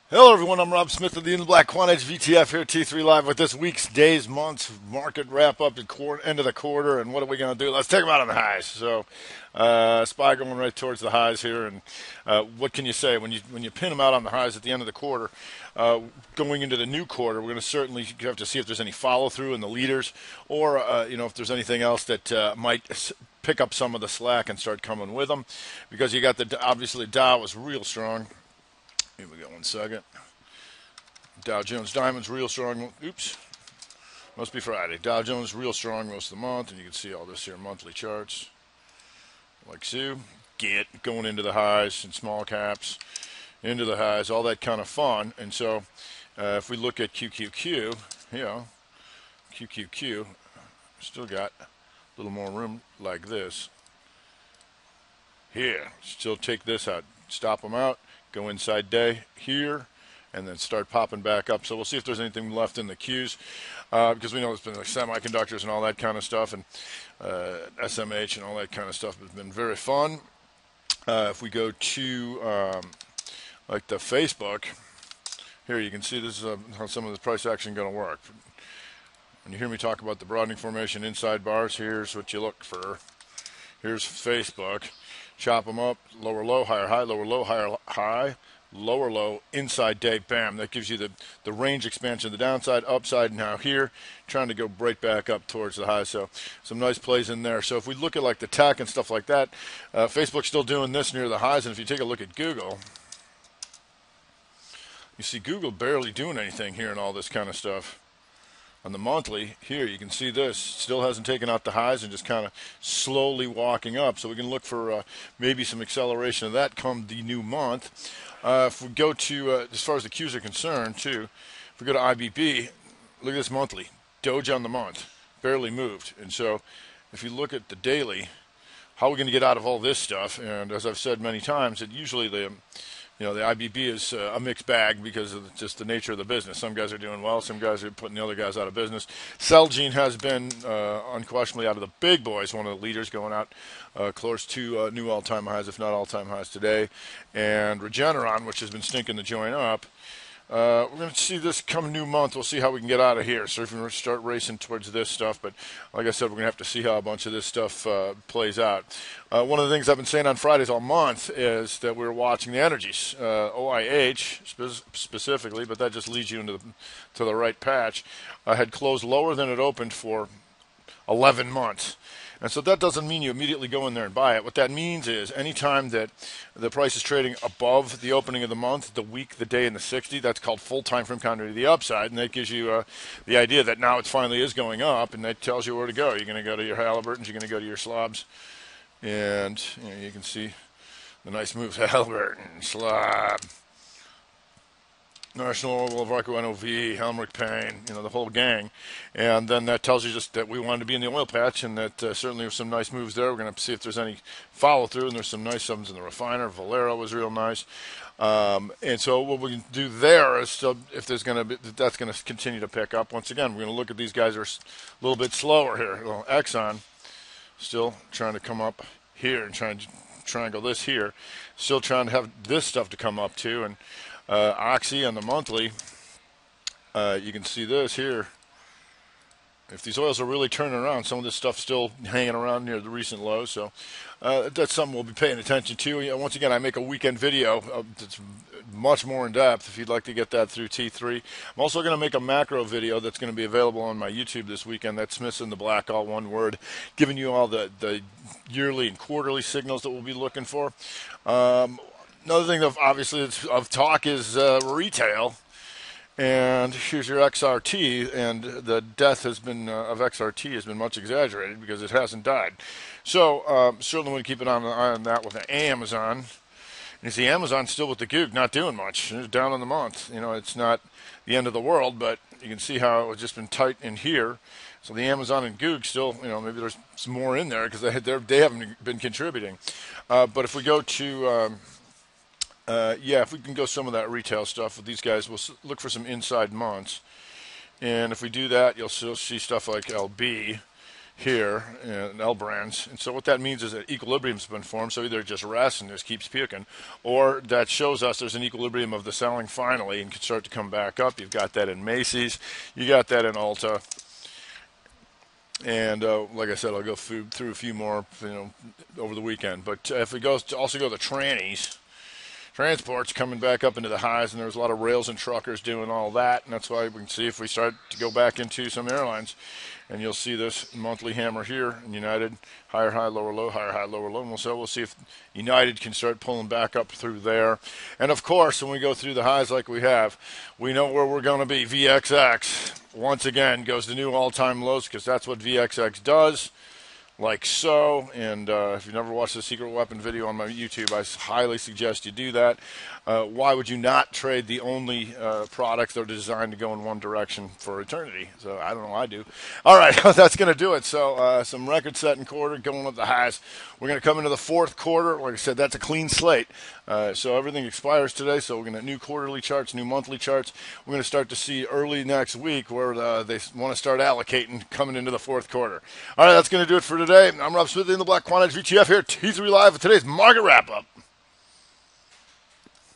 Hello, everyone. I'm Rob Smith of the In the Black Quantedge VTF here at T3 Live with this week's days, months, market wrap up at end of the quarter. And what are we going to do? Let's take them out on the highs. So, SPY going right towards the highs here. And what can you say when you pin them out on the highs at the end of the quarter? Going into the new quarter, we're going to certainly have to see if there's any follow through in the leaders, or if there's anything else that might pick up some of the slack and start coming with them, because you got obviously Dow was real strong. Here we go, 1 second. Dow Jones Diamonds real strong. Oops. Must be Friday. Dow Jones real strong most of the month, and you can see all this here, monthly charts. Like so. Get going into the highs and small caps, into the highs, all that kind of fun. And so if we look at QQQ, QQQ, still got a little more room like this. Here, still take this out, stop them out. Go inside day here, and then start popping back up. So we'll see if there's anything left in the Qs, because we know it's been like semiconductors and all that kind of stuff, and SMH and all that kind of stuff has been very fun. If we go to like the Facebook, here you can see this is how some of the price action going to work. When you hear me talk about the broadening formation inside bars, here's what you look for. Here's Facebook. Chop them up, lower low, higher high, lower low, higher high, lower low, inside day, bam. That gives you the range expansion, the downside, upside. Now here, trying to go right back up towards the high. So some nice plays in there. So if we look at like the tech and stuff like that, Facebook's still doing this near the highs. And if you take a look at Google, you see Google barely doing anything here and all this kind of stuff. On the monthly, here you can see this still hasn't taken out the highs and just kind of slowly walking up. So we can look for maybe some acceleration of that come the new month. If we go to, as far as the Qs are concerned, too, if we go to IBB, look at this monthly. Doge on the month, barely moved. And so if you look at the daily, how are we going to get out of all this stuff? And as I've said many times, that usually the IBB is a mixed bag because of just the nature of the business. Some guys are doing well, some guys are putting the other guys out of business. Celgene has been unquestionably out of the big boys, one of the leaders, going out close to new all-time highs, if not all-time highs today. And Regeneron, which has been stinking the joint up, we're going to see this come new month. We'll see how we can get out of here. So if we start racing towards this stuff, but like I said, we're going to have to see how a bunch of this stuff plays out. One of the things I've been saying on Fridays all month is that we're watching the energies, OIH specifically, but that just leads you into the right patch. Had closed lower than it opened for 11 months. And so that doesn't mean you immediately go in there and buy it. What that means is anytime that the price is trading above the opening of the month, the week, the day, and the 60, that's called full time frame counter to the upside. And that gives you the idea that now it finally is going up, and that tells you where to go. You're going to go to your Halliburtons, you're going to go to your slobs. And you can see the nice moves, Halliburton, slob, National Oil, Varco NOV, Helmerich Payne, the whole gang. And then that tells you just that we wanted to be in the oil patch, and that certainly there's some nice moves there. We're going to see if there's any follow through, and there's some nice sums in the refiner. Valero was real nice. And so what we can do there is if there's going to be, that's going to continue to pick up. Once again, we're going to look at these guys are a little bit slower here. Well, Exxon still trying to come up here and trying to triangle this here. Still trying to have this stuff to come up too. And Oxy on the monthly, you can see this here. If these oils are really turning around, some of this stuff's still hanging around near the recent lows. So that's something we'll be paying attention to. Once again, I make a weekend video that's much more in depth if you'd like to get that through T3. I'm also going to make a macro video that's going to be available on my YouTube this weekend. That's Smith's in the Black, all one word, giving you all the yearly and quarterly signals that we'll be looking for. Another thing of obviously of talk is retail. And here's your XRT, and the death has been of XRT has been much exaggerated because it hasn't died. So certainly want to keep an eye on that with Amazon. And you see Amazon still with the goog, not doing much. It's down on the month. It's not the end of the world, but you can see how it's just been tight in here. So the Amazon and goog still, maybe there's some more in there because they haven't been contributing. But if we go to if we can go some of that retail stuff with these guys, we'll look for some inside months. And if we do that, you'll still see stuff like LB. here in L brands. And so what that means is that equilibrium's been formed. So either it just rests and just keeps puking, or that shows us there's an equilibrium of the selling finally and can start to come back up. You've got that in Macy's. You got that in Ulta. And like I said, I'll go through a few more, over the weekend. But if we also go to trannies, transport's coming back up into the highs, and there's a lot of rails and truckers doing all that, and that's why we can see if we start to go back into some airlines, and you'll see this monthly hammer here in United, higher high, lower low, higher high, lower low, and we'll see if United can start pulling back up through there. And of course, when we go through the highs like we have, we know where we're going to be. VXX once again goes to new all-time lows, because that's what VXX does. Like so. And if you've never watched the Secret Weapon video on my YouTube, I highly suggest you do that. Why would you not trade the only products that are designed to go in one direction for eternity? So I don't know, I do. All right, that's going to do it. So some record-setting quarter going up the highs. We're going to come into the fourth quarter. Like I said, that's a clean slate. So everything expires today. So we're going to new quarterly charts, new monthly charts. We're going to start to see early next week where they want to start allocating coming into the fourth quarter. All right, that's going to do it for today. I'm Rob Smith in the Black Quantity VTF here at T3 Live with today's market wrap-up.